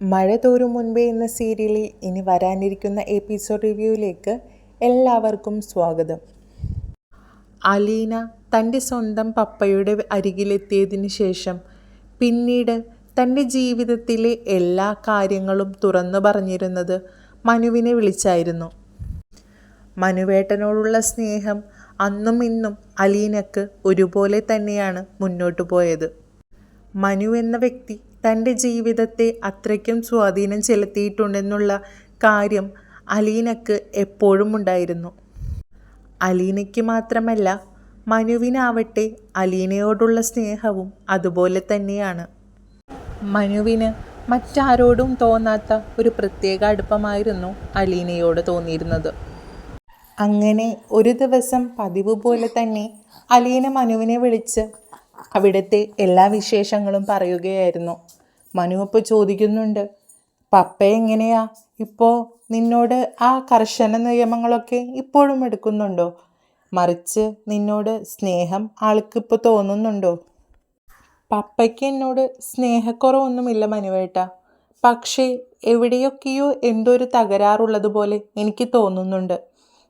മഴ തോരും മുൻപേ എന്ന സീരിയലിൽ ഇനി വരാനിരിക്കുന്ന എപ്പിസോഡ് റിവ്യൂയിലേക്ക് എല്ലാവർക്കും സ്വാഗതം. അലീന തൻ്റെ സ്വന്തം പപ്പയുടെ അരികിലെത്തിയതിനു ശേഷം പിന്നീട് തൻ്റെ ജീവിതത്തിലെ എല്ലാ കാര്യങ്ങളും തുറന്നു പറഞ്ഞിരുന്നത് മനുവിനെ വിളിച്ചായിരുന്നു. മനുവേട്ടനോടുള്ള സ്നേഹം അന്നും ഇന്നും അലീനക്ക് ഒരുപോലെ തന്നെയാണ് മുന്നോട്ടു പോയത്. മനു എന്ന വ്യക്തി തൻ്റെ ജീവിതത്തെ അത്രയ്ക്കും സ്വാധീനം ചെലുത്തിയിട്ടുണ്ടെന്നുള്ള കാര്യം അലീനക്ക് എപ്പോഴും ഉണ്ടായിരുന്നു. അലീനയ്ക്ക് മാത്രമല്ല, മനുവിനാവട്ടെ അലീനയോടുള്ള സ്നേഹവും അതുപോലെ തന്നെയാണ്. മനുവിന് മറ്റാരോടും തോന്നാത്ത ഒരു പ്രത്യേക അടുപ്പമായിരുന്നു അലീനയോട് തോന്നിയിരുന്നത്. അങ്ങനെ ഒരു ദിവസം പതിവ് പോലെ തന്നെ അലീന മനുവിനെ വിളിച്ച് അവിടുത്തെ എല്ലാ വിശേഷങ്ങളും പറയുകയായിരുന്നു. മനു അപ്പോൾ ചോദിക്കുന്നുണ്ട്, പപ്പ എങ്ങനെയാ ഇപ്പോൾ നിന്നോട് ആ കർശന നിയമങ്ങളൊക്കെ ഇപ്പോഴും എടുക്കുന്നുണ്ടോ? മറിച്ച് നിന്നോട് സ്നേഹം ആൾക്കിപ്പോൾ തോന്നുന്നുണ്ടോ? പപ്പയ്ക്ക് എന്നോട് സ്നേഹക്കുറവൊന്നുമില്ല മനുവേട്ട, പക്ഷേ എവിടെയൊക്കെയോ എന്തോ ഒരു തകരാറുള്ളതുപോലെ എനിക്ക് തോന്നുന്നുണ്ട്.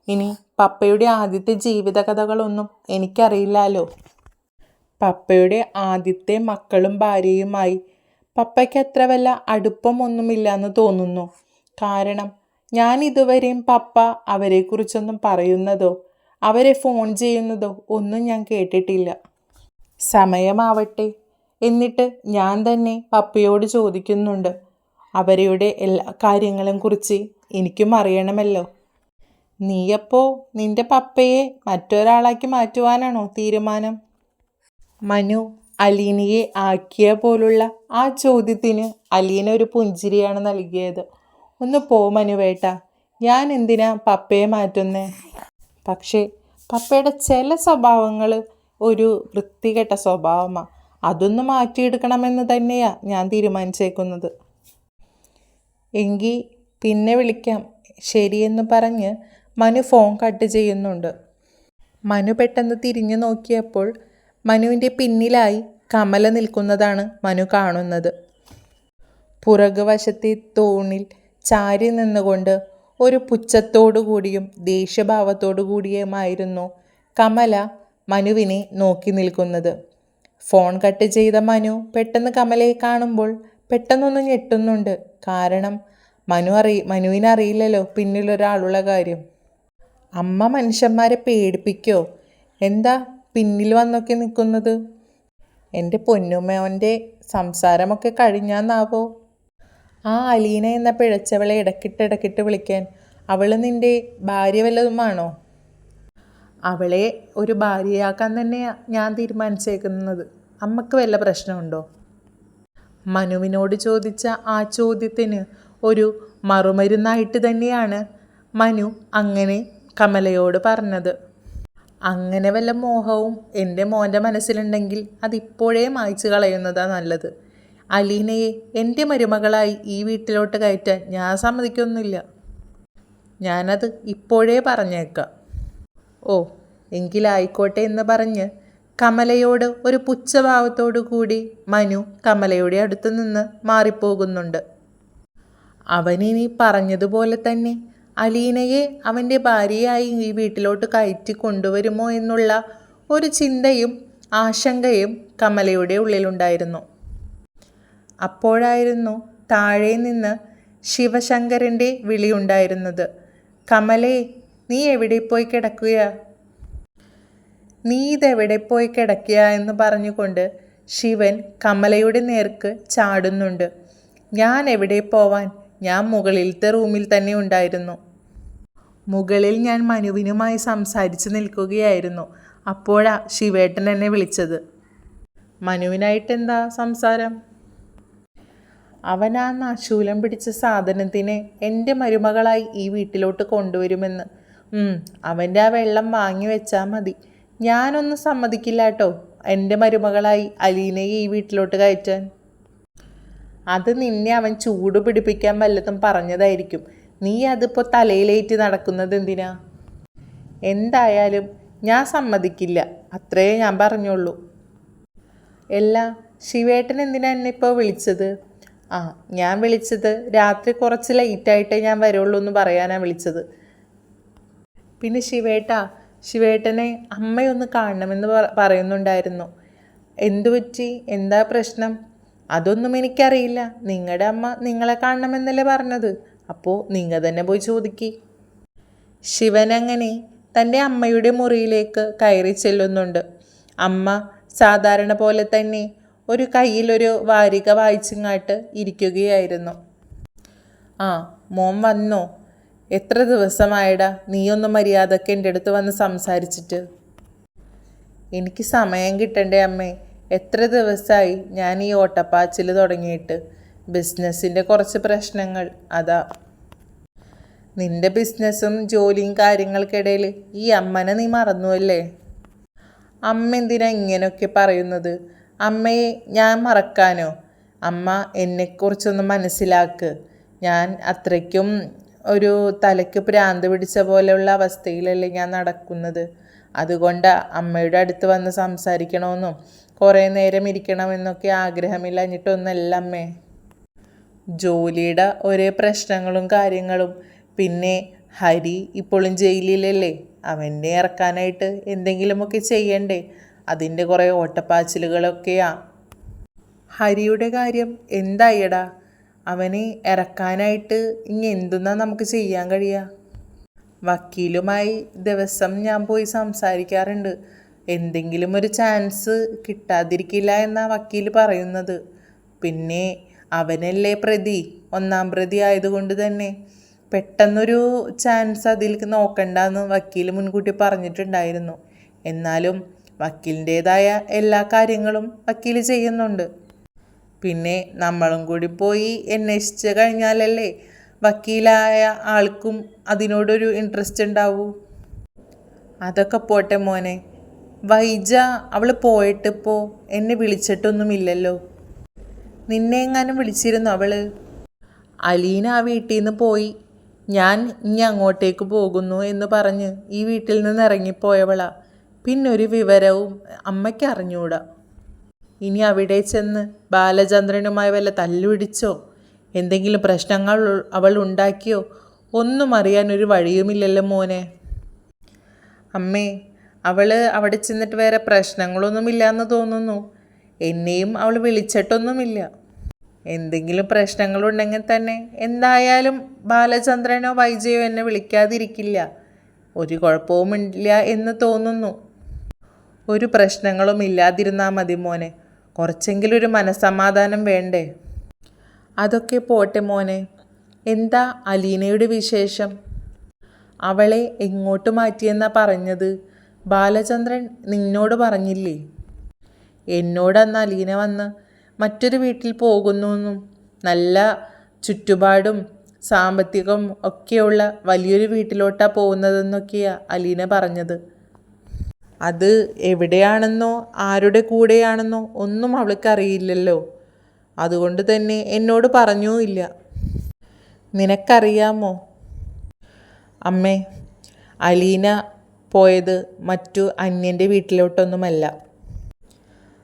ഇനി പപ്പയുടെ ആദ്യത്തെ ജീവിതകഥകളൊന്നും എനിക്കറിയില്ലല്ലോ. പപ്പയുടെ ആദ്യത്തെ മക്കളും ഭാര്യയുമായി പപ്പയ്ക്ക് അത്ര വല്ല അടുപ്പമൊന്നുമില്ലെന്ന് തോന്നുന്നു. കാരണം ഞാൻ ഇതുവരെയും പപ്പ അവരെക്കുറിച്ചൊന്നും പറയുന്നതോ അവരെ ഫോൺ ചെയ്യുന്നതോ ഒന്നും ഞാൻ കേട്ടിട്ടില്ല. സമയമാവട്ടെ, എന്നിട്ട് ഞാൻ തന്നെ പപ്പയോട് ചോദിക്കുന്നുണ്ട്. അവരുടെ എല്ലാ കാര്യങ്ങളും കുറിച്ച് എനിക്കും അറിയണമല്ലോ. നീയപ്പോൾ നിൻ്റെ പപ്പയെ മറ്റൊരാളാക്കി മാറ്റുവാനാണോ തീരുമാനം? മനു അലീനയെ ആക്കിയ പോലുള്ള ആ ചോദ്യത്തിന് അലീന ഒരു പുഞ്ചിരിയാണ് നൽകിയത്. ഒന്ന് പോ മനുവേട്ട, ഞാൻ എന്തിനാ പപ്പയെ മാറ്റുന്നേ? പക്ഷേ പപ്പയുടെ ചില സ്വഭാവങ്ങൾ ഒരു വൃത്തികെട്ട സ്വഭാവമാണ്. അതൊന്ന് മാറ്റിയെടുക്കണമെന്ന് തന്നെയാണ് ഞാൻ തീരുമാനിച്ചേക്കുന്നത്. എങ്കിൽ പിന്നെ വിളിക്കാം, ശരിയെന്ന് പറഞ്ഞ് മനു ഫോൺ കട്ട് ചെയ്യുന്നുണ്ട്. മനു പെട്ടെന്ന് തിരിഞ്ഞു നോക്കിയപ്പോൾ മനുവിൻ്റെ പിന്നിലായി കമല നിൽക്കുന്നതാണ് മനു കാണുന്നത്. പുറകുവശത്തെ തൂണിൽ ചാരി നിന്നുകൊണ്ട് ഒരു പുച്ഛത്തോടു കൂടിയും ദേഷ്യഭാവത്തോടു കൂടിയുമായിരുന്നു കമല മനുവിനെ നോക്കി നിൽക്കുന്നത്. ഫോൺ കട്ട് ചെയ്ത മനു പെട്ടെന്ന് കമലയെ കാണുമ്പോൾ പെട്ടെന്നൊന്ന് ഞെട്ടുന്നുണ്ട്. കാരണം മനുവിനറിയില്ലല്ലോ പിന്നിലൊരാളുള്ള കാര്യം. അമ്മ മനുഷ്യന്മാരെ പേടിപ്പിക്കോ? എന്താ പിന്നിൽ വന്നൊക്കെ നിൽക്കുന്നത്? എൻ്റെ പൊന്നുമ്മോൻ്റെ സംസാരമൊക്കെ കഴിഞ്ഞാന്നാവോ? ആ അലീന എന്ന പിഴച്ചവളെ ഇടക്കിട്ട് വിളിക്കാൻ അവൾ നിൻ്റെ ഭാര്യ വല്ലതുമാണോ? അവളെ ഒരു ഭാര്യയാക്കാൻ തന്നെയാണ് ഞാൻ തീരുമാനിച്ചേക്കുന്നത്. അമ്മക്ക് വല്ല പ്രശ്നമുണ്ടോ? മനുവിനോട് ചോദിച്ച ആ ചോദ്യത്തിന് ഒരു മറുമരുന്നായിട്ട് തന്നെയാണ് മനു അങ്ങനെ കമലയോട് പറഞ്ഞത്. അങ്ങനെ വല്ല മോഹവും എൻ്റെ മോൻ്റെ മനസ്സിലുണ്ടെങ്കിൽ അതിപ്പോഴേ മായ്ച്ചു കളയുന്നതാണ് നല്ലത്. അലീനയെ എൻ്റെ മരുമകളായി ഈ വീട്ടിലോട്ട് കയറ്റാൻ ഞാൻ സമ്മതിക്കൊന്നുമില്ല. ഞാനത് ഇപ്പോഴേ പറഞ്ഞേക്കാം. ഓ, എങ്കിലായിക്കോട്ടെ എന്ന് പറഞ്ഞ് കമലയോട് ഒരു പുച്ഛഭാവത്തോടു കൂടി മനു കമലയുടെ അടുത്ത് നിന്ന് മാറിപ്പോകുന്നുണ്ട്. അവനിനി പറഞ്ഞതുപോലെ തന്നെ അലീനയെ അവൻ്റെ ഭാര്യയായി ഈ വീട്ടിലോട്ട് കയറ്റി കൊണ്ടുവരുമോ എന്നുള്ള ഒരു ചിന്തയും ആശങ്കയും കമലയുടെ ഉള്ളിലുണ്ടായിരുന്നു. അപ്പോഴായിരുന്നു താഴെ നിന്ന് ശിവശങ്കരൻ്റെ വിളിയുണ്ടായിരുന്നത്. കമലേ, നീ എവിടെ പോയി കിടക്കുകയാ? നീ ഇതെവിടെ പോയി കിടക്കുക എന്ന് പറഞ്ഞുകൊണ്ട് ശിവൻ കമലയുടെ നേർക്ക് ചാടുന്നുണ്ട്. ഞാൻ എവിടെ പോവാൻ? ഞാൻ മുകളിലത്തെ റൂമിൽ തന്നെ ഉണ്ടായിരുന്നു. മുകളിൽ ഞാൻ മനുവിനുമായി സംസാരിച്ച് നിൽക്കുകയായിരുന്നു. അപ്പോഴാ ശിവേട്ടൻ എന്നെ വിളിച്ചത്. മനുവിനായിട്ടെന്താ സംസാരം? അവൻ ആ നശൂലം പിടിച്ച സാധനത്തിനെ എൻ്റെ മരുമകളായി ഈ വീട്ടിലോട്ട് കൊണ്ടുവരുമെന്ന്. അവൻ്റെ ആ വെള്ളം വാങ്ങി വെച്ചാൽ മതി. ഞാനൊന്നും സമ്മതിക്കില്ല കേട്ടോ എൻ്റെ മരുമകളായി അലീനയെ ഈ വീട്ടിലോട്ട് കയറ്റാൻ. അത് നിന്നെ അവൻ ചൂട് പിടിപ്പിക്കാൻ വല്ലതും പറഞ്ഞതായിരിക്കും. നീ അതിപ്പോൾ തലയിലേറ്റ് നടക്കുന്നത് എന്തിനാ? എന്തായാലും ഞാൻ സമ്മതിക്കില്ല, അത്രേ ഞാൻ പറഞ്ഞുള്ളൂ. ശിവേട്ടൻ എന്തിനാ എന്നെ ഇപ്പോൾ വിളിച്ചത്? ആ, ഞാൻ വിളിച്ചത് രാത്രി കുറച്ച് ലേറ്റായിട്ടേ ഞാൻ വരുള്ളൂ എന്ന് പറയാനാണ് വിളിച്ചത്. പിന്നെ ശിവേട്ടനെ അമ്മയൊന്ന് കാണണമെന്ന് പറയുന്നുണ്ടായിരുന്നു. എന്തു പറ്റി? എന്താ പ്രശ്നം? അതൊന്നും എനിക്കറിയില്ല. നിങ്ങളുടെ അമ്മ നിങ്ങളെ കാണണമെന്നല്ലേ പറഞ്ഞത്. അപ്പോൾ നിങ്ങൾ തന്നെ പോയി ചോദിക്കി. ശിവൻ അങ്ങനെ തൻ്റെ അമ്മയുടെ മുറിയിലേക്ക് കയറി ചെല്ലുന്നുണ്ട്. അമ്മ സാധാരണ പോലെ തന്നെ ഒരു കയ്യിലൊരു വാരിക വായിച്ചിങ്ങാട്ട് ഇരിക്കുകയായിരുന്നു. ആ, മോൻ വന്നോ? എത്ര ദിവസമായടാ നീയൊന്ന് മര്യാദക്ക് എൻ്റെ അടുത്ത് വന്ന് സംസാരിച്ചിട്ട്? എനിക്ക് സമയം കിട്ടണ്ടേ അമ്മേ. എത്ര ദിവസമായി ഞാൻ ഈ ഓട്ടപ്പാച്ചിൽ തുടങ്ങിയിട്ട്. ബിസിനസ്സിൻ്റെ കുറച്ച് പ്രശ്നങ്ങൾ, അതാ. നിൻ്റെ ബിസിനസ്സും ജോലിയും കാര്യങ്ങൾക്കിടയിൽ ഈ അമ്മനെ നീ മറന്നുവല്ലേ? അമ്മ എന്തിനാ ഇങ്ങനെയൊക്കെ പറയുന്നത്? അമ്മയെ ഞാൻ മറക്കാനോ? അമ്മ എന്നെക്കുറിച്ചൊന്ന് മനസ്സിലാക്ക്. ഞാൻ അത്രയ്ക്കും ഒരു തലയ്ക്ക് ഭ്രാന്ത് പിടിച്ച പോലെയുള്ള അവസ്ഥയിലല്ലേ ഞാൻ നടക്കുന്നത്. അതുകൊണ്ട് അമ്മയുടെ അടുത്ത് വന്ന് സംസാരിക്കണമെന്നും കുറേ നേരം ഇരിക്കണമെന്നൊക്കെ ആഗ്രഹമില്ലഞ്ഞിട്ടൊന്നല്ല അമ്മേ. ജോലിയുടെ ഒരേ പ്രശ്നങ്ങളും കാര്യങ്ങളും. പിന്നെ ഹരി ഇപ്പോഴും ജയിലിലല്ലേ. അവനെ ഇറക്കാനായിട്ട് എന്തെങ്കിലുമൊക്കെ ചെയ്യണ്ടേ? അതിൻ്റെ കുറേ ഓട്ടപ്പാച്ചിലുകളൊക്കെയാ. ഹരിയുടെ കാര്യം എന്തായിടാ? അവനെ ഇറക്കാനായിട്ട് ഇനി എന്തെന്നാ നമുക്ക് ചെയ്യാൻ കഴിയുക? വക്കീലുമായി ദിവസം ഞാൻ പോയി സംസാരിക്കാറുണ്ട്. എന്തെങ്കിലും ഒരു ചാൻസ് കിട്ടാതിരിക്കില്ല എന്നാണ് വക്കീൽ പറയുന്നത്. പിന്നെ അവനല്ലേ പ്രതി, ഒന്നാം പ്രതി ആയതുകൊണ്ട് തന്നെ പെട്ടെന്നൊരു ചാൻസ് അതിൽ നോക്കണ്ടെന്ന് വക്കീൽ മുൻകൂട്ടി പറഞ്ഞിട്ടുണ്ടായിരുന്നു. എന്നാലും വക്കീലിൻ്റേതായ എല്ലാ കാര്യങ്ങളും വക്കീൽ ചെയ്യുന്നുണ്ട്. പിന്നെ നമ്മളും കൂടി പോയി അന്വേഷിച്ച് കഴിഞ്ഞാലല്ലേ വക്കീലായ ആൾക്കും അതിനോടൊരു ഇൻട്രസ്റ്റ് ഉണ്ടാവൂ. അതൊക്കെ പോട്ടെ മോനെ. വൈജ അവൾ പോയിട്ടിപ്പോൾ എന്നെ വിളിച്ചിട്ടൊന്നുമില്ലല്ലോ. നിന്നെ എങ്ങാനും വിളിച്ചിരുന്നു അവൾ? അലീന ആ വീട്ടിൽ നിന്ന് പോയി. ഞാൻ ഇനി അങ്ങോട്ടേക്ക് പോകുന്നു എന്ന് പറഞ്ഞ് ഈ വീട്ടിൽ നിന്ന് ഇറങ്ങിപ്പോയവളാ. പിന്നൊരു വിവരവും അമ്മയ്ക്ക് അറിഞ്ഞൂടാ. ഇനി അവിടെ ചെന്ന് ബാലചന്ദ്രനുമായി വല്ല തല്ലുപിടിച്ചോ എന്തെങ്കിലും പ്രശ്നങ്ങൾ അവൾ ഉണ്ടാക്കിയോ ഒന്നും അറിയാനൊരു വഴിയുമില്ലല്ലോ മോനെ. അമ്മേ, അവൾ അവിടെ ചെന്നിട്ട് വേറെ പ്രശ്നങ്ങളൊന്നുമില്ല എന്ന് തോന്നുന്നു. എന്നെയും അവൾ വിളിച്ചിട്ടൊന്നുമില്ല. എന്തെങ്കിലും പ്രശ്നങ്ങളുണ്ടെങ്കിൽ തന്നെ എന്തായാലും ബാലചന്ദ്രനോ വൈജയോ എന്നെ വിളിക്കാതിരിക്കില്ല. ഒരു കുഴപ്പവുമില്ല എന്ന് തോന്നുന്നു. ഒരു പ്രശ്നങ്ങളും ഇല്ലാതിരുന്നാൽ മതി മോനെ. കുറച്ചെങ്കിലും ഒരു മനസ്സമാധാനം വേണ്ടേ? അതൊക്കെ പോട്ടെ മോനെ. എന്താ അലീനയുടെ വിശേഷം? അവളെ എങ്ങോട്ട് മാറ്റിയെന്നാ പറഞ്ഞത്? ബാലചന്ദ്രൻ നിന്നോട് പറഞ്ഞില്ലേ? എന്നോടന്ന് അലീന വന്ന് മറ്റൊരു വീട്ടിൽ പോകുന്നു, നല്ല ചുറ്റുപാടും സാമ്പത്തികം ഒക്കെയുള്ള വലിയൊരു വീട്ടിലോട്ടാണ് പോകുന്നതെന്നൊക്കെയാണ് അലീന പറഞ്ഞത്. അത് എവിടെയാണെന്നോ ആരുടെ കൂടെയാണെന്നോ ഒന്നും അവൾക്കറിയില്ലല്ലോ. അതുകൊണ്ട് തന്നെ എന്നോട് പറഞ്ഞുമില്ല. നിനക്കറിയാമോ അമ്മേ, അലീന പോയത് മറ്റു അന്യൻ്റെ വീട്ടിലോട്ടൊന്നുമല്ല.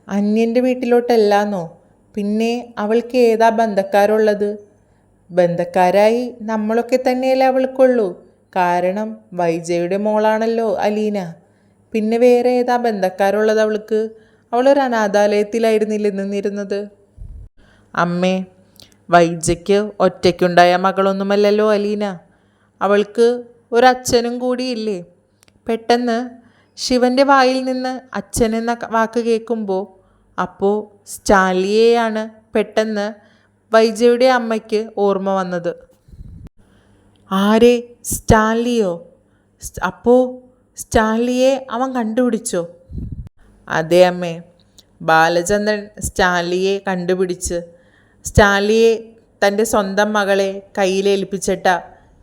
അന്യൻ്റെ വീട്ടിലോട്ടല്ലാന്നോ? പിന്നെ അവൾക്ക് ഏതാ ബന്ധക്കാരുള്ളത്? ബന്ധക്കാരായി നമ്മളൊക്കെ തന്നെയല്ലേ അവൾക്കുള്ളൂ. കാരണം വൈജയുടെ മോളാണല്ലോ അലീന. പിന്നെ വേറെ ഏതാ ബന്ധക്കാരുള്ളത് അവൾക്ക്? അവളൊരു അനാഥാലയത്തിലായിരുന്നില്ല നിന്നിരുന്നത്. അമ്മേ, വൈജയ്ക്ക് ഒറ്റയ്ക്കുണ്ടായ മകളൊന്നുമല്ലല്ലോ അലീന. അവൾക്ക് ഒരച്ഛനും കൂടിയില്ലേ? പെട്ടെന്ന് ശിവൻ്റെ വായിൽ നിന്ന് അച്ഛൻ എന്ന വാക്ക് കേൾക്കുമ്പോൾ അപ്പോൾ സ്റ്റാലിയെയാണ് പെട്ടെന്ന് വൈജയുടെ അമ്മയ്ക്ക് ഓർമ്മ വന്നത്. ആരെ? സ്റ്റാൻലിയോ? അപ്പോൾ സ്റ്റാൻലിയെ അവൻ കണ്ടുപിടിച്ചോ? അതെ അമ്മേ, ബാലചന്ദ്രൻ സ്റ്റാൻലിയെ കണ്ടുപിടിച്ച് സ്റ്റാൻലിയെ തൻ്റെ സ്വന്തം മകളെ കയ്യിലേൽപ്പിച്ചിട്ടാ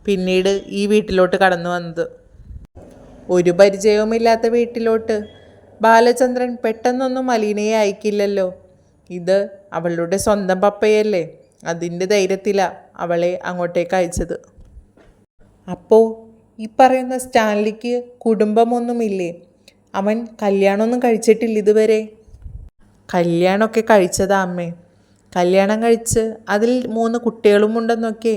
പിന്നീട് ഈ വീട്ടിലോട്ട് കടന്നു വന്നത്. ഒരു പരിചയവുമില്ലാത്ത വീട്ടിലോട്ട് ബാലചന്ദ്രൻ പെട്ടെന്നൊന്നും അലീനയെ അയക്കില്ലല്ലോ. ഇത് അവളുടെ സ്വന്തം പപ്പയല്ലേ. അതിൻ്റെ ധൈര്യത്തിലാണ് അവളെ അങ്ങോട്ടേക്ക് അയച്ചത്. അപ്പോൾ ഈ പറയുന്ന സ്റ്റാൻലിക്ക് കുടുംബമൊന്നുമില്ലേ? അവൻ കല്യാണമൊന്നും കഴിച്ചിട്ടില്ല ഇതുവരെ? കല്യാണമൊക്കെ കഴിച്ചതാ അമ്മേ. കല്യാണം കഴിച്ച് അതിൽ 3 കുട്ടികളും ഉണ്ടെന്നൊക്കെ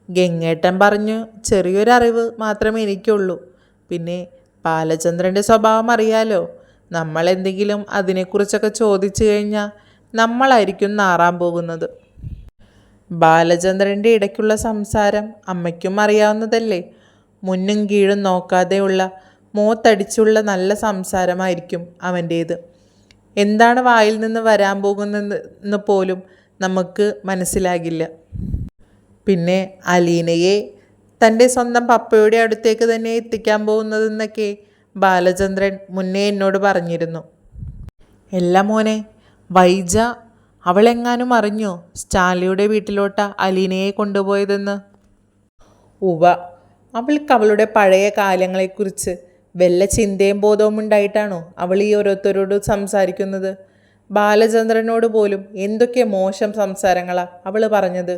ഗംഗേട്ടൻ പറഞ്ഞു. ചെറിയൊരറിവ് മാത്രമേ എനിക്കുള്ളൂ. പിന്നെ ബാലചന്ദ്രൻ്റെ സ്വഭാവം അറിയാലോ. നമ്മൾ എന്തെങ്കിലും അതിനെക്കുറിച്ചൊക്കെ ചോദിച്ചു കഴിഞ്ഞാൽ നമ്മളായിരിക്കും നാറാൻ പോകുന്നത്. ബാലചന്ദ്രൻ്റെ ഇടയ്ക്കുള്ള സംസാരം അമ്മയ്ക്കും അറിയാവുന്നതല്ലേ. മുന്നും കീഴും നോക്കാതെയുള്ള മോത്തടിച്ചുള്ള നല്ല സംസാരമായിരിക്കും അവൻ്റേത്. എന്താണ് വായിൽ നിന്ന് വരാൻ പോകുന്നതെന്ന് പോലും നമുക്ക് മനസ്സിലാകില്ല. പിന്നെ അലീനയെ തൻ്റെ സ്വന്തം പപ്പയുടെ അടുത്തേക്ക് തന്നെ എത്തിക്കാൻ പോകുന്നതെന്നൊക്കെ ബാലചന്ദ്രൻ മുന്നേ എന്നോട് പറഞ്ഞിരുന്നു. എല്ലാ മോനെ, വൈജ അവളെങ്ങാനും അറിഞ്ഞോ സ്റ്റാലിയുടെ വീട്ടിലോട്ടാ അലീനയെ കൊണ്ടുപോയതെന്ന്? ഉവ, അവൾക്ക് അവളുടെ പഴയ കാലങ്ങളെക്കുറിച്ച് വല്ല ചിന്തയും ബോധവും ഉണ്ടായിട്ടാണോ അവൾ ഈ ഓരോരുത്തരോട് സംസാരിക്കുന്നത്? ബാലചന്ദ്രനോട് പോലും എന്തൊക്കെ മോശം സംസാരങ്ങളാണ് അവൾ പറഞ്ഞത്.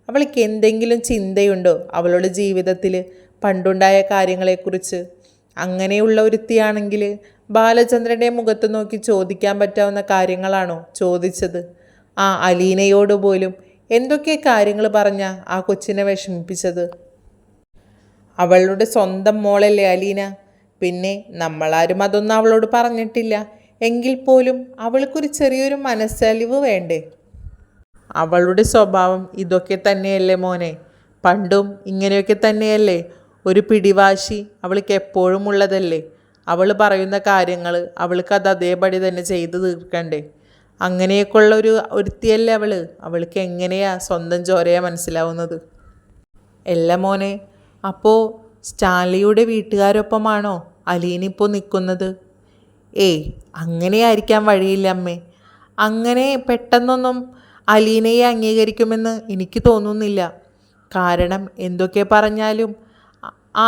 അവൾക്ക് എന്തെങ്കിലും ചിന്തയുണ്ടോ അവളുടെ ജീവിതത്തിൽ പണ്ടുണ്ടായ കാര്യങ്ങളെക്കുറിച്ച്? അങ്ങനെയുള്ള ഒരുത്തിയാണെങ്കിൽ ബാലചന്ദ്രൻ്റെ മുഖത്ത് നോക്കി ചോദിക്കാൻ പറ്റാവുന്ന കാര്യങ്ങളാണോ ചോദിച്ചത്? ആ അലീനയോട് പോലും എന്തൊക്കെ കാര്യങ്ങൾ പറഞ്ഞാ ആ കൊച്ചിനെ വിഷമിപ്പിച്ചത്? അവളുടെ സ്വന്തം മോളല്ലേ അലീന. പിന്നെ നമ്മളാരും അതൊന്നും അവളോട് പറഞ്ഞിട്ടില്ല. എങ്കിൽ പോലും അവൾക്കൊരു ചെറിയൊരു മനസ്സലിവ് വേണ്ടേ? അവളുടെ സ്വഭാവം ഇതൊക്കെ തന്നെയല്ലേ മോനെ. പണ്ടും ഇങ്ങനെയൊക്കെ തന്നെയല്ലേ. ഒരു പിടിവാശി അവൾക്ക് എപ്പോഴും ഉള്ളതല്ലേ. അവൾ പറയുന്ന കാര്യങ്ങൾ അവൾക്കത് അതേപടി തന്നെ ചെയ്തു തീർക്കണ്ടേ? അങ്ങനെയൊക്കെയുള്ള ഒരുത്തിയല്ലേ അവൾ. അവൾക്ക് എങ്ങനെയാ സ്വന്തം ചോരയാ മനസ്സിലാവുന്നത്? അല്ല മോനെ, അപ്പോൾ സ്റ്റാലിയുടെ വീട്ടുകാരൊപ്പമാണോ അലീനിപ്പോൾ നിൽക്കുന്നത്? ഏയ്, അങ്ങനെയായിരിക്കാൻ വഴിയില്ല അമ്മേ. അങ്ങനെ പെട്ടെന്നൊന്നും അലീനയെ അംഗീകരിക്കുമെന്ന് എനിക്ക് തോന്നുന്നില്ല. കാരണം എന്തൊക്കെ പറഞ്ഞാലും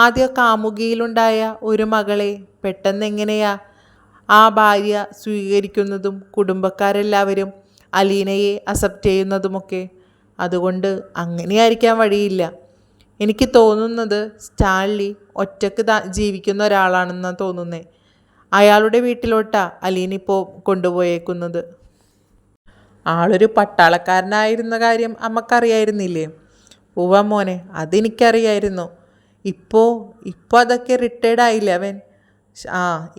ആദ്യ കാമുകിയിലുണ്ടായ ഒരു മകളെ പെട്ടെന്ന് എങ്ങനെയാ ആ ഭാര്യ സ്വീകരിക്കുന്നതും കുടുംബക്കാരെല്ലാവരും അലീനയെ അക്സെപ്റ്റ് ചെയ്യുന്നതുമൊക്കെ? അതുകൊണ്ട് അങ്ങനെയായിരിക്കാൻ വഴിയില്ല. എനിക്ക് തോന്നുന്നത് സ്റ്റാൻലി ഒറ്റക്ക് ജീവിക്കുന്ന ഒരാളാണെന്നാണ് തോന്നുന്നത്. അയാളുടെ വീട്ടിലോട്ടാണ് അലീനിപ്പോൾ കൊണ്ടുപോയേക്കുന്നത്. ആളൊരു പട്ടാളക്കാരനായിരുന്ന കാര്യം അമ്മക്കറിയായിരുന്നില്ലേ? ഉവ്വ മോനെ, അതെനിക്കറിയായിരുന്നു. ഇപ്പോൾ അതൊക്കെ റിട്ടയർഡായില്ലേ അവൻ?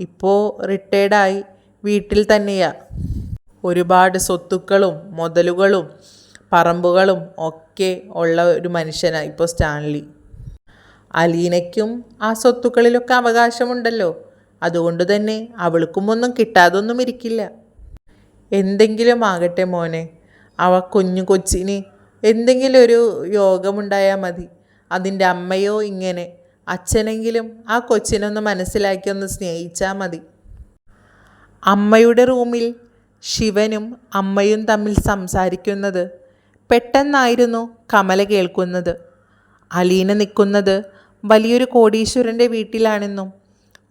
ഇപ്പോൾ റിട്ടയർഡായി വീട്ടിൽ തന്നെയാ. ഒരുപാട് സ്വത്തുക്കളും മുതലുകളും പറമ്പുകളും ഒക്കെ ഉള്ള ഒരു മനുഷ്യനാണ് ഇപ്പോൾ സ്റ്റാൻലി. അലീനയ്ക്കും ആ സ്വത്തുക്കളിലൊക്കെ അവകാശമുണ്ടല്ലോ. അതുകൊണ്ട് തന്നെ അവൾക്കും ഒന്നും കിട്ടാതൊന്നും ഇരിക്കില്ല. എന്തെങ്കിലും ആകട്ടെ മോനെ, കുഞ്ഞു കൊച്ചിന് എന്തെങ്കിലും ഒരു യോഗമുണ്ടായാൽ മതി. അതിൻ്റെ അമ്മയോ ഇങ്ങനെ, അച്ഛനെങ്കിലും ആ കൊച്ചിനൊന്ന് മനസ്സിലാക്കി ഒന്ന് സ്നേഹിച്ചാൽ മതി. അമ്മയുടെ റൂമിൽ ശിവനും അമ്മയും തമ്മിൽ സംസാരിക്കുന്നത് പെട്ടെന്നായിരുന്നു കമല കേൾക്കുന്നത്. അലീന നിൽക്കുന്നത് വലിയൊരു കോടീശ്വരൻ്റെ വീട്ടിലാണെന്നും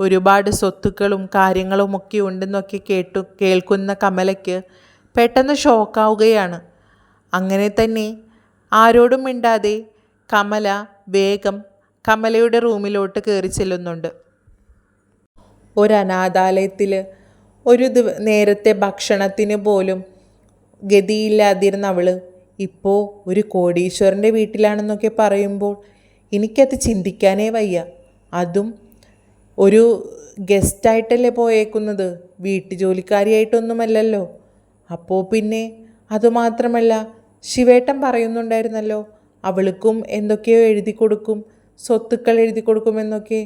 ഒരുപാട് സ്വത്തുക്കളും കാര്യങ്ങളും ഒക്കെ ഉണ്ടെന്നൊക്കെ കേൾക്കുന്ന കമലയ്ക്ക് പെട്ടെന്ന് ഷോക്കാവുകയാണ്. അങ്ങനെ തന്നെ ആരോടും മിണ്ടാതെ കമല വേഗം കമലയുടെ റൂമിലോട്ട് കയറി ചെല്ലുന്നുണ്ട്. ഒരനാഥാലയത്തിൽ നേരത്തെ ഭക്ഷണത്തിന് പോലും ഗതിയില്ലാതിരുന്ന അവൾ ഇപ്പോൾ ഒരു കോടീശ്വരൻ്റെ വീട്ടിലാണെന്നൊക്കെ പറയുമ്പോൾ എനിക്കത് ചിന്തിക്കാനേ വയ്യ. അതും ഒരു ഗസ്റ്റായിട്ടല്ലേ പോയേക്കുന്നത്, വീട്ടുജോലിക്കാരിയായിട്ടൊന്നുമല്ലല്ലോ. അപ്പോൾ പിന്നെ അതുമാത്രമല്ല, ശിവേട്ടൻ പറയുന്നുണ്ടായിരുന്നല്ലോ അവൾക്കും എന്തൊക്കെയോ എഴുതി കൊടുക്കും, സ്വത്തുക്കൾ എഴുതി കൊടുക്കുമെന്നൊക്കെ.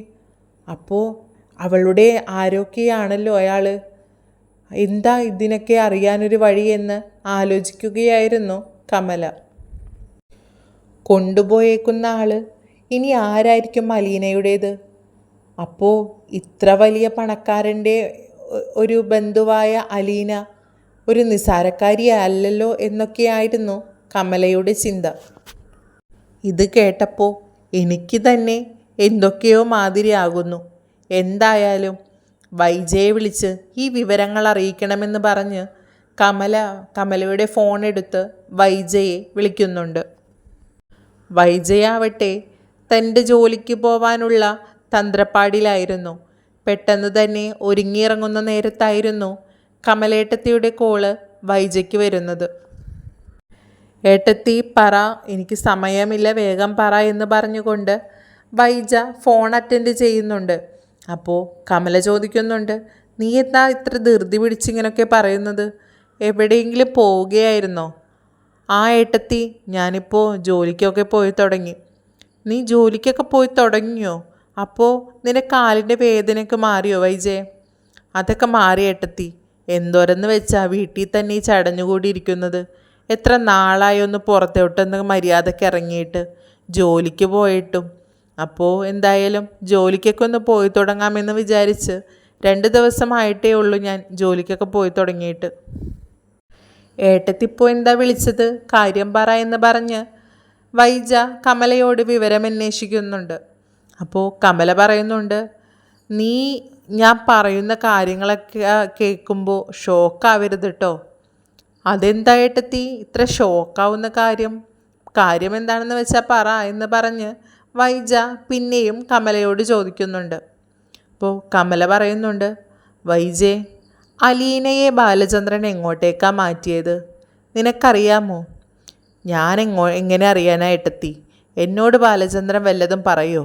അപ്പോൾ അവളുടെ ആരൊക്കെയാണല്ലോ അയാൾ. എന്താ ഇതിനൊക്കെ അറിയാനൊരു വഴിയെന്ന് ആലോചിക്കുകയായിരുന്നു കമല. കൊണ്ടുപോയേക്കുന്ന ആൾ ഇനി ആരായിരിക്കും അലീനയുടേത്? അപ്പോൾ ഇത്ര വലിയ പണക്കാരൻ്റെ ഒരു ബന്ധുവായ അലീന ഒരു നിസ്സാരക്കാരിയല്ലല്ലോ എന്നൊക്കെയായിരുന്നു കമലയുടെ ചിന്ത. ഇത് കേട്ടപ്പോൾ എനിക്ക് തന്നെ എന്തൊക്കെയോ മാതിരിയാകുന്നു. എന്തായാലും വൈജയെ വിളിച്ച് ഈ വിവരങ്ങൾ അറിയിക്കണമെന്ന് പറഞ്ഞ് കമലയുടെ ഫോൺ എടുത്ത് വൈജയെ വിളിക്കുന്നുണ്ട്. വൈജയാവട്ടെ തൻ്റെ ജോലിക്ക് പോവാനുള്ള തന്ത്രപ്പാടിലായിരുന്നു. പെട്ടെന്ന് തന്നെ ഒരുങ്ങിയിറങ്ങുന്ന നേരത്തായിരുന്നു കമലേട്ടത്തിയുടെ കോള് വൈജയ്ക്ക് വരുന്നത്. ഏട്ടത്തി പറ, എനിക്ക് സമയമില്ല, വേഗം പറ എന്ന് പറഞ്ഞുകൊണ്ട് വൈജ ഫോൺ അറ്റൻഡ് ചെയ്യുന്നുണ്ട്. അപ്പോൾ കമല ചോദിക്കുന്നുണ്ട്, നീ എന്താ ഇത്ര ധൃതി പിടിച്ചിങ്ങനൊക്കെ പറയുന്നത്? എവിടെയെങ്കിലും പോവുകയായിരുന്നോ? ആ ഏട്ടത്തി, ഞാനിപ്പോൾ ജോലിക്കൊക്കെ പോയി തുടങ്ങി. നീ ജോലിക്കൊക്കെ പോയി തുടങ്ങിയോ? അപ്പോൾ നിന്റെ കാലിൻ്റെ വേദനയൊക്കെ മാറിയോ വൈജേ? അതൊക്കെ മാറി ഏട്ടത്തി. എന്തോരെന്ന് വെച്ചാൽ വീട്ടിൽ തന്നെ ഈ ചടഞ്ഞുകൂടിയിരിക്കുന്നത്. എത്ര നാളായി ഒന്ന് പുറത്തോട്ടൊന്ന് മര്യാദയ്ക്ക് ഇറങ്ങിയിട്ട്, ജോലിക്ക് പോയിട്ടും. അപ്പോൾ എന്തായാലും ജോലിക്കൊക്കെ ഒന്ന് പോയി തുടങ്ങാമെന്ന് വിചാരിച്ച് 2 ദിവസമായിട്ടേ ഉള്ളൂ ഞാൻ ജോലിക്കൊക്കെ പോയി തുടങ്ങിയിട്ട്. ഏട്ടത്തിപ്പോൾ എന്താ വിളിച്ചത്? കാര്യം പറ എന്ന് പറഞ്ഞ് വൈജ കമലയോട് വിവരം അന്വേഷിക്കുന്നുണ്ട്. അപ്പോൾ കമല പറയുന്നുണ്ട്, നീ ഞാൻ പറയുന്ന കാര്യങ്ങളൊക്കെ കേൾക്കുമ്പോൾ ഷോക്കാവരുത് കേട്ടോ. അതെന്താ ഏട്ടത്തി ഇത്ര ഷോക്കാവുന്ന കാര്യം എന്താണെന്ന് വെച്ചാൽ പറ എന്ന് പറഞ്ഞ് വൈജ പിന്നെയും കമലയോട് ചോദിക്കുന്നുണ്ട്. അപ്പോൾ കമല പറയുന്നുണ്ട്, വൈജേ, അലീനയെ ബാലചന്ദ്രൻ എങ്ങോട്ടേക്കാണ് മാറ്റിയത് നിനക്കറിയാമോ? ഞാൻ എങ്ങനെ അറിയാനാ ഏട്ടത്തി? എന്നോട് ബാലചന്ദ്രൻ വല്ലതും പറയോ?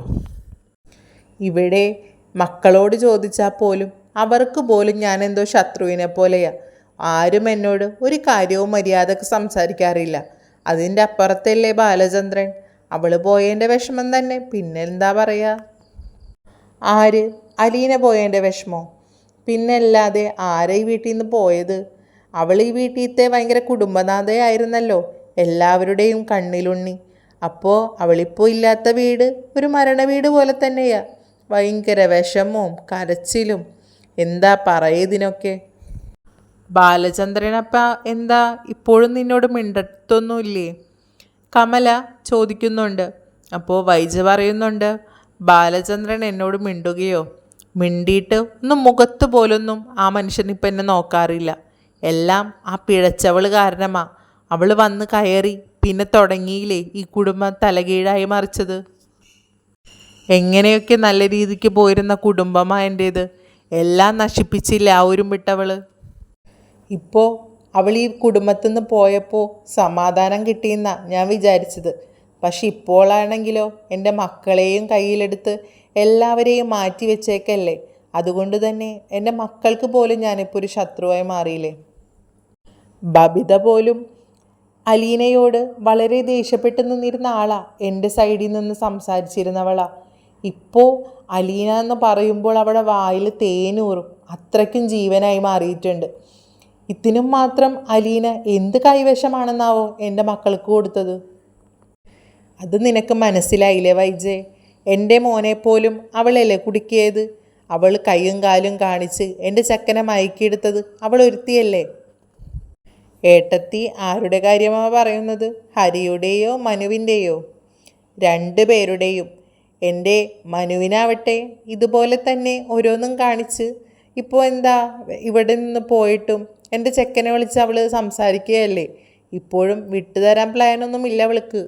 ഇവിടെ മക്കളോട് ചോദിച്ചാൽ പോലും അവർക്ക് പോലും ഞാനെന്തോ ശത്രുവിനെ പോലെയാ. ആരും എന്നോട് ഒരു കാര്യവും മര്യാദക്ക് സംസാരിക്കാറില്ല. അതിൻ്റെ അപ്പുറത്തല്ലേ ബാലചന്ദ്രൻ. അവൾ പോയതിൻ്റെ വിഷമം തന്നെ, പിന്നെന്താ പറയുക? ആര്? അലീന പോയതിൻ്റെ വിഷമോ? പിന്നല്ലാതെ ആരെ ഈ വീട്ടിൽ നിന്ന് പോയത്? അവൾ ഈ വീട്ടിലത്തെ ഭയങ്കര കുടുംബനാഥയായിരുന്നല്ലോ, എല്ലാവരുടെയും കണ്ണിലുണ്ണി. അപ്പോൾ അവളിപ്പോൾ ഇല്ലാത്ത വീട് ഒരു മരണ വീട് പോലെ തന്നെയാ. ഭയങ്കര വിഷമവും കരച്ചിലും. എന്താ പറയതിനൊക്കെ? ബാലചന്ദ്രനപ്പ എന്താ ഇപ്പോഴും നിന്നോട് മിണ്ടത്തൊന്നുമില്ലേ? കമല ചോദിക്കുന്നുണ്ട്. അപ്പോൾ വൈജ പറയുന്നുണ്ട്, ബാലചന്ദ്രൻ എന്നോട് മിണ്ടുകയോ? മിണ്ടിയിട്ട് ഒന്നും മുഖത്ത് പോലൊന്നും ആ മനുഷ്യനിപ്പം എന്നെ നോക്കാറില്ല. എല്ലാം ആ പിഴച്ചവൾ കാരണമാ. അവൾ വന്ന് കയറി പിന്നെ തുടങ്ങിയില്ലേ ഈ കുടുംബം തലകീഴായി മറിച്ചത്. എങ്ങനെയൊക്കെ നല്ല രീതിക്ക് പോയിരുന്ന കുടുംബമാണ് എൻ്റേത്. എല്ലാം നശിപ്പിച്ചില്ല ആ ഉരുമ്പിട്ടവൾ. ഇപ്പോൾ അവൾ ഈ കുടുംബത്തിൽ നിന്ന് പോയപ്പോൾ സമാധാനം കിട്ടിയെന്നാണ് ഞാൻ വിചാരിച്ചത്. പക്ഷെ ഇപ്പോഴാണെങ്കിലോ എൻ്റെ മക്കളെയും കയ്യിലെടുത്ത് എല്ലാവരെയും മാറ്റി വെച്ചേക്കല്ലേ. അതുകൊണ്ട് തന്നെ എൻ്റെ മക്കൾക്ക് പോലും ഞാനിപ്പോൾ ഒരു ശത്രുവായി മാറിയില്ലേ. ബബിത പോലും അലീനയോട് വളരെ ദേഷ്യപ്പെട്ട് നിന്നിരുന്ന ആളാ, എൻ്റെ സൈഡിൽ നിന്ന് സംസാരിച്ചിരുന്നവളാ. ഇപ്പോൾ അലീന എന്ന് പറയുമ്പോൾ അവിടെ വായിൽ തേനൂറും, അത്രയ്ക്കും ജീവനായി മാറിയിട്ടുണ്ട്. ഇതിനും മാത്രം അലീന എന്ത് കൈവശമാണെന്നാവോ എൻ്റെ മക്കൾക്ക് കൊടുത്തത്? അത് നിനക്ക് മനസ്സിലായില്ലേ വൈജേ? എൻ്റെ മോനെപ്പോലും അവളല്ലേ കുടുക്കിയത്. അവൾ കൈയും കാലും കാണിച്ച് എൻ്റെ ചക്കനെ മയക്കിയെടുത്തത് അവൾ ഒരുത്തിയല്ലേ. ഏട്ടത്തി ആരുടെ കാര്യമാണ് പറയുന്നത്? ഹരിയുടെയോ മനുവിൻ്റെയോ? 2 പേരുടെയും. എൻ്റെ മനുവിനാവട്ടെ ഇതുപോലെ തന്നെ ഓരോന്നും കാണിച്ച് ഇപ്പോൾ എന്താ ഇവിടെ നിന്ന് പോയിട്ടും എൻ്റെ ചെക്കനെ വിളിച്ച് അവൾ സംസാരിക്കുകയല്ലേ. ഇപ്പോഴും വിട്ടുതരാൻ പ്ലാനൊന്നും ഇല്ല അവൾക്ക്.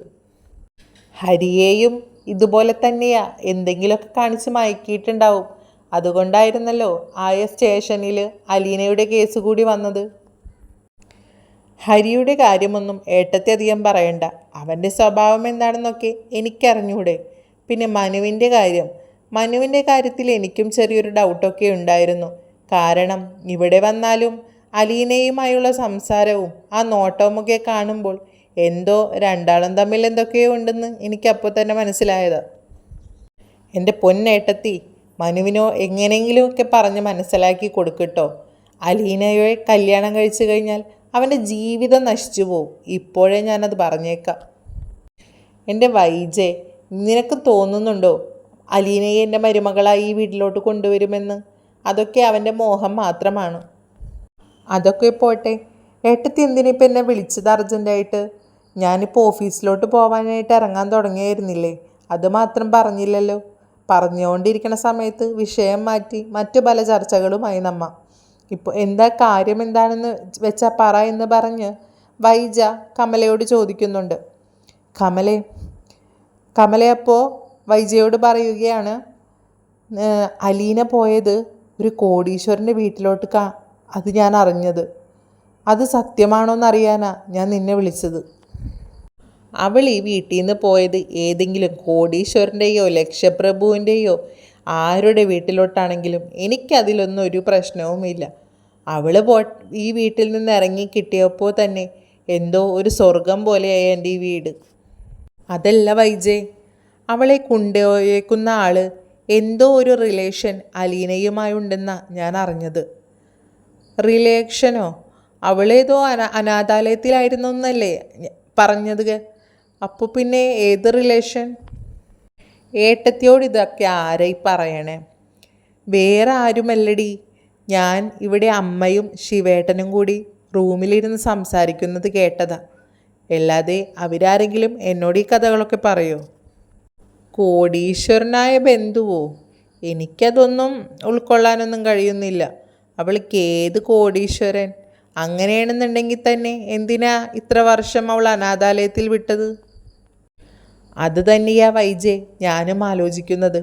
ഹരിയെയും ഇതുപോലെ തന്നെയാ, എന്തെങ്കിലുമൊക്കെ കാണിച്ച് മയക്കിയിട്ടുണ്ടാവും. അതുകൊണ്ടായിരുന്നല്ലോ ആയ സ്റ്റേഷനിൽ അലീനയുടെ കേസ് കൂടി വന്നത്. ഹരിയുടെ കാര്യമൊന്നും ഏട്ടത്തെ അധികം പറയണ്ട. അവൻ്റെ സ്വഭാവം എന്താണെന്നൊക്കെ എനിക്കറിഞ്ഞൂടെ. പിന്നെ മനുവിൻ്റെ കാര്യത്തിൽ എനിക്കും ചെറിയൊരു ഡൗട്ടൊക്കെ ഉണ്ടായിരുന്നു. കാരണം ഇവിടെ വന്നാലും അലീനയുമായുള്ള സംസാരവും ആ നോട്ടവുമൊക്കെ കാണുമ്പോൾ എന്തോ രണ്ടാളും തമ്മിൽ എന്തൊക്കെയോ ഉണ്ടെന്ന് എനിക്കപ്പോൾ തന്നെ മനസ്സിലായത്. എൻ്റെ പൊന്നേട്ടത്തി, മനുവിനോ എങ്ങനെയെങ്കിലുമൊക്കെ പറഞ്ഞ് മനസ്സിലാക്കി കൊടുക്കട്ടോ. അലീനയെ കല്യാണം കഴിച്ചു കഴിഞ്ഞാൽ അവൻ്റെ ജീവിതം നശിച്ചു പോവും. ഇപ്പോഴേ ഞാനത് പറഞ്ഞേക്കാം. എൻ്റെ വൈജെ, നിനക്ക് തോന്നുന്നുണ്ടോ അലീനയെ എൻ്റെ മരുമകളായി ഈ വീട്ടിലോട്ട് കൊണ്ടുവരുമെന്ന്? അതൊക്കെ അവൻ്റെ മോഹം മാത്രമാണ്. അതൊക്കെ പോട്ടെ, ഏട്ടത്തി എന്തിനിപ്പോൾ എന്നെ വിളിച്ചത് അർജൻറ്റായിട്ട്? ഞാനിപ്പോൾ ഓഫീസിലോട്ട് പോകാനായിട്ട് ഇറങ്ങാൻ തുടങ്ങിയായിരുന്നില്ലേ? അത് മാത്രം പറഞ്ഞില്ലല്ലോ. പറഞ്ഞുകൊണ്ടിരിക്കുന്ന സമയത്ത് വിഷയം മാറ്റി മറ്റു പല ചർച്ചകളുമായി നമ്മ. ഇപ്പോൾ കാര്യം എന്താണെന്ന് വെച്ചാൽ പറ എന്ന് പറഞ്ഞ് വൈജ കമലയോട് ചോദിക്കുന്നുണ്ട്. കമല അപ്പോൾ വൈജയോട് പറയുകയാണ്, അലീന പോയത് ഒരു കോടീശ്വരൻ്റെ വീട്ടിലോട്ട് അത് ഞാൻ അറിഞ്ഞത്. അത് സത്യമാണോ എന്നറിയാനാ ഞാൻ നിന്നെ വിളിച്ചത്. അവൾ ഈ വീട്ടിൽ നിന്ന് പോയത് ഏതെങ്കിലും കോടീശ്വരൻ്റെയോ ലക്ഷപ്രഭുവിൻ്റെയോ ആരുടെ വീട്ടിലോട്ടാണെങ്കിലും എനിക്കതിലൊന്നും ഒരു പ്രശ്നവുമില്ല. അവൾ ഈ വീട്ടിൽ നിന്ന് ഇറങ്ങി കിട്ടിയപ്പോൾ തന്നെ എന്തോ ഒരു സ്വർഗം പോലെയായി എൻ്റെ ഈ വീട്. അതല്ല വൈജേ, അവളെ കൊണ്ടുപോയേക്കുന്ന ആള് എന്തോ ഒരു റിലേഷൻ അലീനയുമായി ഉണ്ടെന്നാണ് ഞാൻ അറിഞ്ഞത്. റിലേഷനോ? അവളേതോ അനാഥാലയത്തിലായിരുന്നു എന്നല്ലേ പറഞ്ഞത്? അപ്പോൾ പിന്നെ ഏത് റിലേഷൻ? ഏട്ടത്തിയോട് ഇതൊക്കെ ആരായി പറയണേ? വേറെ ആരുമല്ലടി, ഞാൻ ഇവിടെ അമ്മയും ശിവേട്ടനും കൂടി റൂമിലിരുന്ന് സംസാരിക്കുന്നത് കേട്ടതാ. അല്ലാതെ അവരാരെങ്കിലും എന്നോട് ഈ കഥകളൊക്കെ പറയോ? കോടീശ്വരനായ ബന്ധുവോ? എനിക്കതൊന്നും ഉൾക്കൊള്ളാനൊന്നും കഴിയുന്നില്ല. അവൾക്ക് ഏത് കോടീശ്വരൻ? അങ്ങനെയാണെന്നുണ്ടെങ്കിൽ തന്നെ എന്തിനാ ഇത്ര വർഷം അവൾ അനാഥാലയത്തിൽ വിട്ടത്? അത് തന്നെയാ വൈജെ ഞാനും ആലോചിക്കുന്നത്.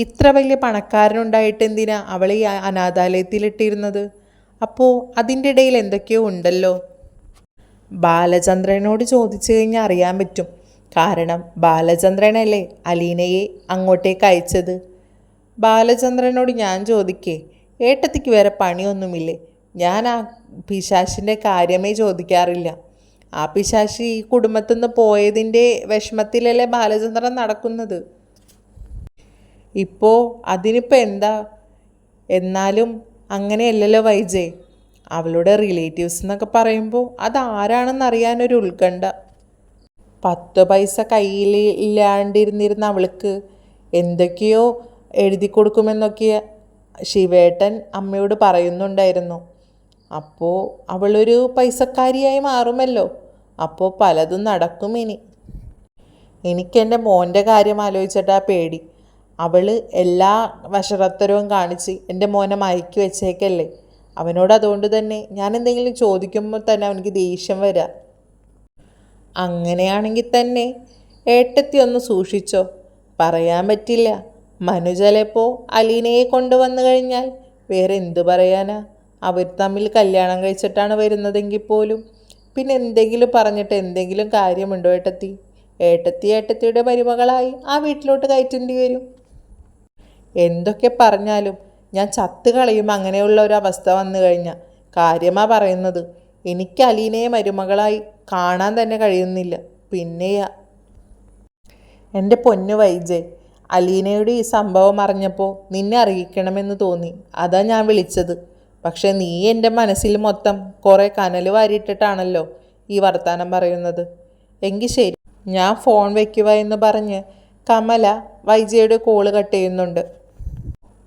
ഇത്ര വലിയ പണക്കാരനുണ്ടായിട്ട് എന്തിനാ അവളെ ഈ അനാഥാലയത്തിലിട്ടിരുന്നത്? അപ്പോൾ അതിൻ്റെ ഇടയിൽ എന്തൊക്കെയോ ഉണ്ടല്ലോ. ബാലചന്ദ്രനോട് ചോദിച്ചു കഴിഞ്ഞാൽ അറിയാൻ പറ്റും. കാരണം ബാലചന്ദ്രനല്ലേ അലീനയെ അങ്ങോട്ടേക്ക് അയച്ചത്. ബാലചന്ദ്രനോട് ഞാൻ ചോദിക്കേ, ഏട്ടത്തിക്ക് വേറെ പണിയൊന്നുമില്ലേ? ഞാൻ ആ പിശാശിൻ്റെ കാര്യമേ ചോദിക്കാറില്ല. ആ പിശാശി ഈ കുടുംബത്തിൽ നിന്ന് പോയതിൻ്റെ വിഷമത്തിലല്ലേ ബാലചന്ദ്രൻ നടക്കുന്നത്. ഇപ്പോൾ അതിനിപ്പോൾ എന്താ? എന്നാലും അങ്ങനെയല്ലല്ലോ വൈജേ. അവളുടെ റിലേറ്റീവ്സ് എന്നൊക്കെ പറയുമ്പോൾ അതാരാണെന്ന് അറിയാനൊരു ഉത്കണ്ഠ. 10 പൈസ കയ്യിൽ ഇല്ലാണ്ടിരുന്നിരുന്ന അവൾക്ക് എന്തൊക്കെയോ എഴുതി കൊടുക്കുമെന്നൊക്കെ ശിവേട്ടൻ അമ്മയോട് പറയുന്നുണ്ടായിരുന്നു. അപ്പോൾ അവളൊരു പൈസക്കാരിയായി മാറുമല്ലോ. അപ്പോൾ പലതും നടക്കും ഇനി. എനിക്കെൻ്റെ മോൻ്റെ കാര്യം ആലോചിച്ചിട്ടാ പേടി. അവൾ എല്ലാ വഷളത്തരവും കാണിച്ച് എൻ്റെ മോനെ മയക്കി വെച്ചേക്കല്ലേ. അവനോട് അതുകൊണ്ട് തന്നെ ഞാൻ എന്തെങ്കിലും ചോദിക്കുമ്പോൾ തന്നെ അവനിക്ക് ദേഷ്യം വരാം. അങ്ങനെയാണെങ്കിൽ തന്നെ ഏട്ടത്തി ഒന്ന് സൂക്ഷിച്ചോ. പറയാൻ പറ്റില്ല. മനു ചിലപ്പോൾ അലീനയെ കൊണ്ടുവന്നു കഴിഞ്ഞാൽ വേറെ എന്തു പറയാനാ? അവർ തമ്മിൽ കല്യാണം കഴിച്ചിട്ടാണ് വരുന്നതെങ്കിൽ പോലും പിന്നെ എന്തെങ്കിലും പറഞ്ഞിട്ട് എന്തെങ്കിലും കാര്യമുണ്ടോ ഏട്ടത്തി? ഏട്ടത്തിയുടെ മരുമകളായി ആ വീട്ടിലോട്ട് കയറ്റേണ്ടി വരും. എന്തൊക്കെ പറഞ്ഞാലും ഞാൻ ചത്ത് കളയും അങ്ങനെയുള്ള ഒരു അവസ്ഥ വന്നു കഴിഞ്ഞാൽ. കാര്യമാണ് പറയുന്നത്. എനിക്ക് അലീനയെ മരുമകളായി കാണാൻ തന്നെ കഴിയുന്നില്ല. പിന്നെയാ എൻ്റെ പൊന്നു വൈജയ്, അലീനയുടെ ഈ സംഭവം അറിഞ്ഞപ്പോൾ നിന്നെ അറിയിക്കണമെന്ന് തോന്നി. അതാ ഞാൻ വിളിച്ചത്. പക്ഷെ നീ എൻ്റെ മനസ്സിൽ മൊത്തം കുറേ കനൽ വാരിയിട്ടിട്ടാണല്ലോ ഈ വർത്താനം പറയുന്നത്. എങ്കിൽ ശരി, ഞാൻ ഫോൺ വയ്ക്കുക എന്ന് പറഞ്ഞ് കമല വൈജയുടെ കോള് കട്ട് ചെയ്യുന്നുണ്ട്.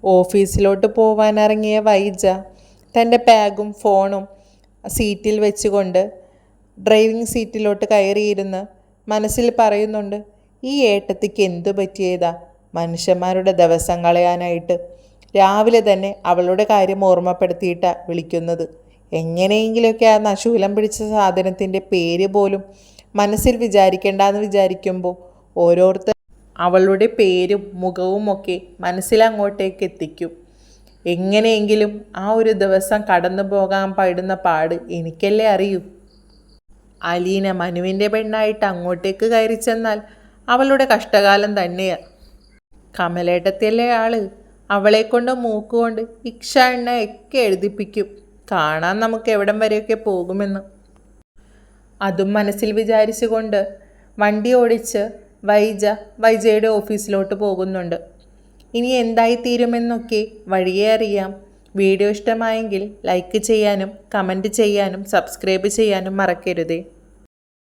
ഓഫീസിലോട്ട് പോവാനിറങ്ങിയ വൈജ തൻ്റെ ബാഗും ഫോണും സീറ്റിൽ വെച്ചുകൊണ്ട് ഡ്രൈവിംഗ് സീറ്റിലോട്ട് കയറിയിരുന്ന് മനസ്സിൽ പറയുന്നുണ്ട്, ഈ ഏട്ടത്തിക്ക് എന്തു പറ്റിയതാ മനുഷ്യന്മാരുടെ ദിവസം കളയാനായിട്ട്. രാവിലെ തന്നെ അവളുടെ കാര്യം ഓർമ്മപ്പെടുത്തിയിട്ടാണ് വിളിക്കുന്നത്. എങ്ങനെയെങ്കിലുമൊക്കെ ആ നശൂലം പിടിച്ച സാധനത്തിൻ്റെ പേര് പോലും മനസ്സിൽ വിചാരിക്കേണ്ടെന്ന് വിചാരിക്കുമ്പോൾ ഓരോരുത്തർ അവളുടെ പേരും മുഖവും ഒക്കെ മനസ്സിലങ്ങോട്ടേക്ക് എത്തിക്കും. എങ്ങനെയെങ്കിലും ആ ഒരു ദിവസം കടന്നു പോകാൻ പാടുന്ന പാട് എനിക്കല്ലേ അറിയൂ. അലീന മനുവിൻ്റെ പെണ്ണായിട്ട് അങ്ങോട്ടേക്ക് കയറി ചെന്നാൽ അവളുടെ കഷ്ടകാലം തന്നെയാണ്. കമലേട്ടത്തിയല്ലേ ആള്. അവളെക്കൊണ്ട് മൂക്കുകൊണ്ട് ഇക്ഷ എണ്ണ ഒക്കെ എഴുതിപ്പിക്കും. കാണാൻ നമുക്ക് എവിടം വരെയൊക്കെ പോകുമെന്ന്. അതും മനസ്സിൽ വിചാരിച്ചുകൊണ്ട് വണ്ടി ഓടിച്ച് വൈജയുടെ ഓഫീസിലോട്ട് പോകുന്നുണ്ട്. ഇനി എന്തായി തീരുമെന്നൊക്കെ വഴിയേ അറിയാം. വീഡിയോ ഇഷ്ടമായെങ്കിൽ ലൈക്ക് ചെയ്യാനും കമൻറ്റ് ചെയ്യാനും സബ്സ്ക്രൈബ് ചെയ്യാനും മറക്കരുതേ.